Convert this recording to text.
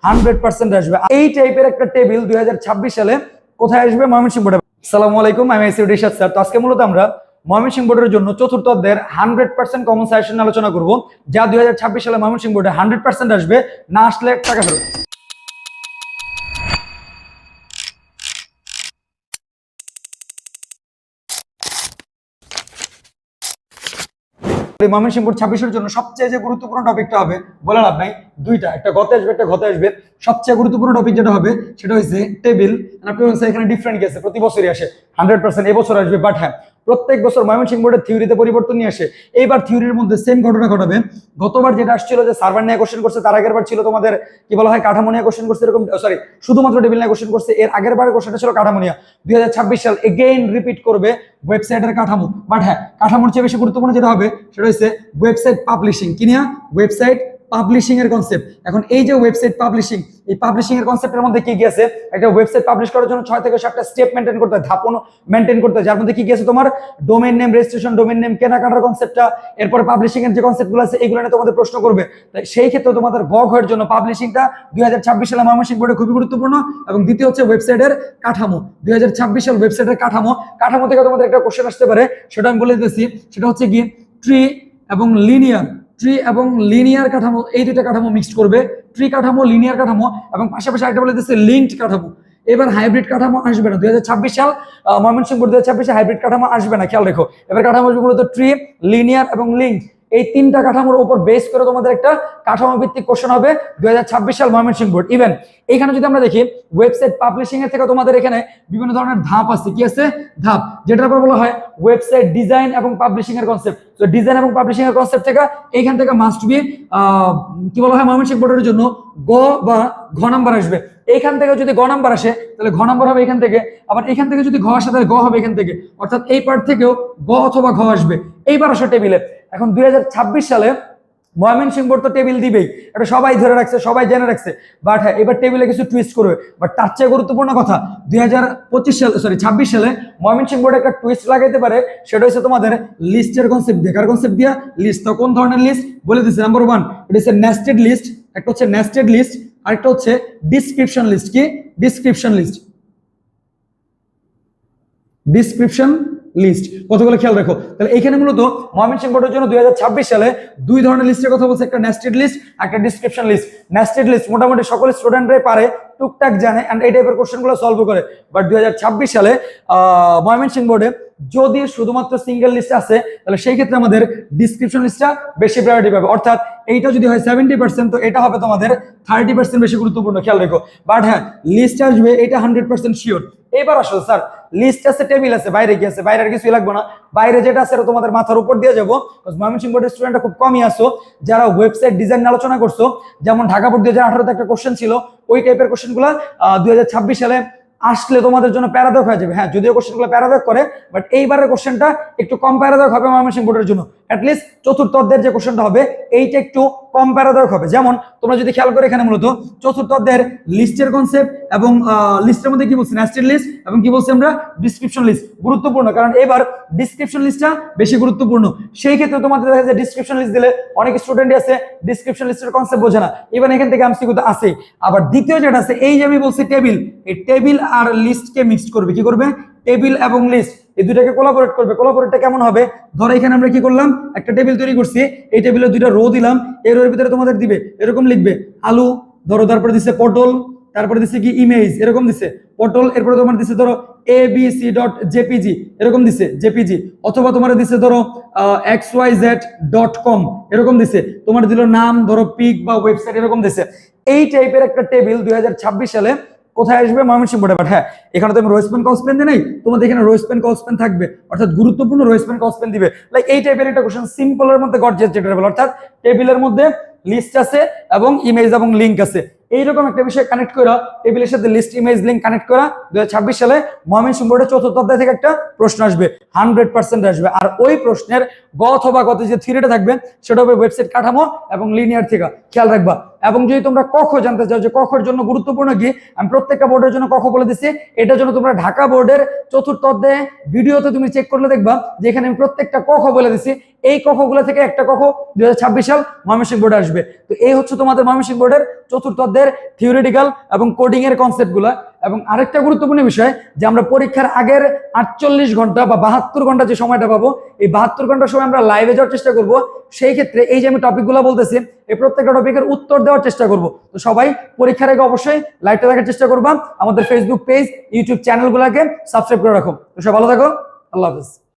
100% আসবে। এই টাইপের একটা টেবিল 2026 সালে কোথায় আসবে? ময়মনসিংহ বোর্ডে। আসসালামু আলাইকুম, আমি এসিউড ইরশাদ স্যার। তো আজকে মূলত আমরা ময়মনসিংহ বোর্ডের জন্য চতুর্থ অধ্যায়ের 100% কমন সাজেশন আলোচনা করব, যা 2026 সালে ময়মনসিংহ বোর্ডে 100% আসবে। না আসলে টাকা ফেরত। ময়মনসিংহ বোর্ড 26-এর জন্য সবচেয়ে যে গুরুত্বপূর্ণ টপিকটা হবে বলে লাভ নাই, দুইটা, একটা গতে আসবে একটা ঘতে আসবে। সবচেয়ে গুরুত্বপূর্ণ টপিক যেটা হবে সেটা হচ্ছে টেবিল। এখানে ডিফারেন্ট গেছে, প্রতি বছরই আসে 100%, এবছর আসবে। বাট হ্যাঁ, প্রত্যেক বছর ময়মনসিংহ বোর্ডের থিওরিতে পরিবর্তন নিয়ে আসে। এইবার থিওরির মধ্যে সেম ঘটনা ঘটাবে। গতবার যেটা আসছিল যে সার্ভার নিয়ে কোশ্চেন করছে, তার আগের বার ছিল তোমাদের কি বলা হয় কাঠামো নিয়ে কোশ্চেন করছে, এরকম সরি শুধুমাত্র টেবিল নিয়ে কোশ্চেন করছে। এর আগের বার কোশ্চেনটা ছিল কাঠামো নিয়ে। 2026 সাল এগেইন রিপিট করবে ওয়েবসাইটের কাঠামো। বাট হ্যাঁ, কাঠামোর চেয়ে বেশি গুরুত্বপূর্ণ যেটা হবে সেটা হচ্ছে ওয়েবসাইট পাবলিশিং। কি নিয়ে? ওয়েবসাইট পাবলিশিং এর কনসেপ্ট। এখন এই যে ওয়েবসাইট পাবলিশিং, এই পাবলিশিং এর কনসেপ্টের মধ্যে কি কি আছে? একটা ওয়েবসাইট পাবলিশ করার জন্য 6 থেকে 7টা স্টেপ মেনটেন করতে হয়, ধাপ মেনটেন করতে হয়, যার মধ্যে কি কি আছে? তোমার domain name registration, domain name কেনাকাটার কনসেপ্টটা, এরপর পাবলিশিং এর যে কনসেপ্টগুলো আছে এগুলো নিয়ে তোমাদের প্রশ্ন করবে। তাই সেই ক্ষেত্রে তোমাদের হওয়ার জন্য পাবলিশিংটা 2026 সালে ময়মনসিংহ বোর্ডে খুবই গুরুত্বপূর্ণ। এবং দ্বিতীয় হচ্ছে ওয়েবসাইটের কাঠামো। 2026 সাল ওয়েবসাইটের কাঠামো থেকে তোমাদের একটা কোশ্চেন আসতে পারে, সেটা আমি বলে দিতেছি। সেটা হচ্ছে কি ট্রি এবং লিনিয়ার কাঠামো, এই দুইটা কাঠামো মিক্সড করবে। ট্রি কাঠামো, লিনিয়ার কাঠামো, এবং পাশাপাশি একটা বলে দিচ্ছে লিঙ্কড কাঠামো। এবার হাইব্রিড কাঠামো আসবে না। 2026 সাল ময়মনসিংহ বোর্ড 2026 হাইব্রিড কাঠামো আসবে না, খেয়াল রেখো। এবার কাঠামো আসবে মূলত ট্রি, লিনিয়ার এবং লিঙ্ক। এই তিনটা কাঠামোর উপর বেস করে তোমাদের একটা কাঠামো ভিত্তিক কোশ্চেন হবে 2026 সাল ময়মনসিংহ বোর্ড। ইভেন এখানে যদি আমরা দেখি ওয়েবসাইট পাবলিশিং এর থেকে তোমাদের এখানে বিভিন্ন ধরনের ধাপ আছে। কি আছে? ধাপ, যেটার উপর বলা হয় ওয়েবসাইট ডিজাইন এবং পাবলিশিং এর কনসেপ্ট। তো ডিজাইন এবং পাবলিশিং এর কনসেপ্ট থেকে এইখান থেকে মাস্ট বি কি বলা হয় ময়মনসিংহ বোর্ডের জন্য গ বা ঘ নাম্বার আসবে। এইখান থেকে যদি গ নাম্বার আসে তাহলে ঘ নাম্বার হবে এখান থেকে, আবার এখান থেকে যদি ঘ আসে তাহলে গ হবে এখান থেকে। অর্থাৎ এই পার্ট থেকেও গ অথবা ঘ আসবে। এইবার আসে টেবিলে। এখন 2026 সালে ময়মনসিংহ বোর্ড তো টেবিল দিবেই, এটা সবাই ধরে রাখছে, সবাই জেনে রাখছে। বাট হ্যাঁ, এবার টেবিলে কিছু টুইস্ট করবে। বাট তার চেয়ে গুরুত্বপূর্ণ কথা, 26 সালে ময়মনসিংহ বোর্ড একটা টুইস্ট লাগাইতে পারে। সেটা হচ্ছে তোমাদের লিস্টের কনসেপ্ট দিয়ে। কার কনসেপ্ট দিয়া? লিস্ট। তো কোন ধরনের লিস্ট বলে দিচ্ছে? নাম্বার 1 এটা হচ্ছে নেস্টেড লিস্ট, একটা হচ্ছে নেস্টেড লিস্ট, আরেকটা হচ্ছে ডিসক্রিপশন লিস্ট। কি? Description list. ডিসক্রিপশন লিস্ট কতগুলো খেয়াল রাখো। তাহলে এখানে মূলত ময়মনসিংহ বোর্ডের জন্য 2026 সালে দুই ধরনের লিস্টের কথা বলছে, একটা নেস্টেড লিস্ট, একটা ডিসক্রিপশন লিস্ট। নেস্টেড লিস্ট মোটামুটি সকল স্টুডেন্টরাই পারে, টুকটাক জানে, এন্ড এই টাইপের কোশ্চেনগুলো সলভ করে। বাট 2026 সালে ময়মনসিংহ বোর্ডে যদি শুধুমাত্র সিঙ্গেল লিস্ট আছে তাহলে সেই ক্ষেত্রে আমাদের ডিসক্রিপশন লিস্টটা বেশি প্রায়োরিটি পাবে। অর্থাৎ এইটা যদি হয় 70%, তো এটা হবে তোমাদের 30% বেশি গুরুত্বপূর্ণ, খেয়াল রেখো। বাট হ্যাঁ, লিস্ট আসবে, এটা 100% শিওর। এবার আসলে স্যার লিস্ট আছে, টেবিল আছে, বাইরে কি আছে? বাইরে আর কিছুই লাগবে না। বাইরে যেটা আছে তোমাদের মাথার উপর দিয়ে যাবো। ময়মনসিংহ বোর্ডের স্টুডেন্টরা খুব কমই আসো যারা ওয়েবসাইট ডিজাইন আলোচনা করছো। যেমন ঢাকা বোর্ড 2018 একটা কোশ্চেন ছিল, ওই টাইপের কোশ্চেনগুলো 2026 সালে আসলে তোমাদের জন্য প্যারাদক হয়ে যাবে। হ্যাঁ, যদিও কোশ্চেনগুলো প্যারাদক করে, বাট এইবারের কোশ্চেনটা একটু কম প্যারাদক হবে ময়মনসিংহ বোর্ডের জন্য। অ্যাটলিস্ট চতুর্থ অধ্যায়ের যে কোশ্চেনটা হবে এইটা একটু কম প্যারাদক হবে। যেমন তোমরা যদি খেয়াল করে এখানে মূলত চতুর্থ অধ্যায়ের লিস্টের কনসেপ্ট এবং লিস্টের মধ্যে কি বলছি? নেস্টেড লিস্ট, এবং কি বলছি আমরা? Description list. গুরুত্বপূর্ণ, কারণ এবার ডিসক্রিপশন লিস্টটা বেশি গুরুত্বপূর্ণ। সেই ক্ষেত্রে তোমাদের দেখা যায় ডিসক্রিপশন লিস্ট দিলে অনেক স্টুডেন্টই আছে ডিসক্রিপশন লিস্টের কনসেপ্ট বোঝে না। ইভেন এখান থেকে এমসিকিউ তো আছে। আবার দ্বিতীয় যেটা আছে, এই যে আমি বলছি টেবিল, এই টেবিল আর লিস্টকে মিক্সড করবে। কি করবে? টেবিল এবং লিস্ট এই দুটাকে কোলাবোরেট করবে। কোলাবোরেটটা কেমন হবে? ধরো এখানে আমরা কি করলাম, একটা টেবিল তৈরি করছি, এই টেবিলে দুইটা রো দিলাম, এই রোর ভিতরে তোমাদের দিবে এরকম লিখবে আলু, ধরো তারপরে দিচ্ছে পটল, তারপরে দিচ্ছে কি ইমেজ, এরকম দিচ্ছে পটল, এরপরে তোমার দিচ্ছে ধরো abc.jpg, এরকম দিচ্ছে jpg, অথবা তোমার দিচ্ছে ধরো xyz.com, এরকম দিচ্ছে। তোমার দিল নাম, ধরো পিক বা ওয়েবসাইট, এরকম দিচ্ছে। এই টাইপের একটা টেবিল 2026 সালে কোথায় আসবে? ময়মনসিংহ বোর্ডে। বাট হ্যাঁ, এখানে তো আমি রোজ পেন কস পেন দিই নাই, তোমাদের এখানে রোজ পেন কস পেন থাকবে, অর্থাৎ গুরুত্বপূর্ণ রোজ পেন কস পেন দিবে। লাইক এই টাইপের একটা কোশ্চেন, সিম্পলের মধ্যে গর্জিয়াস যেটা বলে, অর্থাৎ টেবিলের মধ্যে লিস্ট আছে এবং ইমেজ এবং লিঙ্ক আছে। এইরকম একটা বিষয় কানেক্ট করা, টেবিলের সাথে লিস্ট, ইমেজ, লিঙ্ক কানেক্ট করা 2026 সালে ময়মনসিংহ বোর্ডের চতুর্থ অধ্যায় থেকে একটা প্রশ্ন আসবে, 100% আসবে। আর ওই প্রশ্নের গ অথবা গত যে থিওরিটা থাকবে সেটা হবে ওয়েবসাইট কাঠামো এবং লিনিয়ার থেকে। খেয়াল রাখবা এবং যদি তোমরা ক খ জানতে চাও যে ক খর জন্য গুরুত্বপূর্ণ কি, আমি প্রত্যেকটা বোর্ডের জন্য ক খ বলে দিচ্ছি। এটার জন্য তোমরা ঢাকা বোর্ডের চতুর্থ অধ্যায়ে ভিডিওতে তুমি চেক করলে দেখবা যেখানে আমি প্রত্যেকটা ক খ বলে দিচ্ছি। এই ক খ গুলো থেকে একটা ক খ 2026 সাল ময়মনসিংহ বোর্ডে আসবে। তো এই হচ্ছে তোমাদের ময়মনসিংহ বোর্ডের চতুর্থ অধ্যায়ের থিওরিটিক্যাল এবং কোডিং এর কনসেপ্ট গুলা। এবং আরেকটা গুরুত্বপূর্ণ বিষয় যে আমরা পরীক্ষার আগের 48 ঘন্টা বা 72 ঘন্টা যে সময়টা পাবো, এই 72 ঘন্টার সময় আমরা লাইভে যাওয়ার চেষ্টা করব। সেই ক্ষেত্রে এই যে আমি টপিকগুলো বলতেছি, এই প্রত্যেকটা টপিকের উত্তর দেওয়ার চেষ্টা করব। তো সবাই পরীক্ষার আগে অবশ্যই লাইভটা দেখার চেষ্টা করবা। আমাদের ফেসবুক পেজ, ইউটিউব চ্যানেলগুলোকে সাবস্ক্রাইব করে রাখো। তো সবাই ভালো থাকো, আল্লাহ হাফেজ।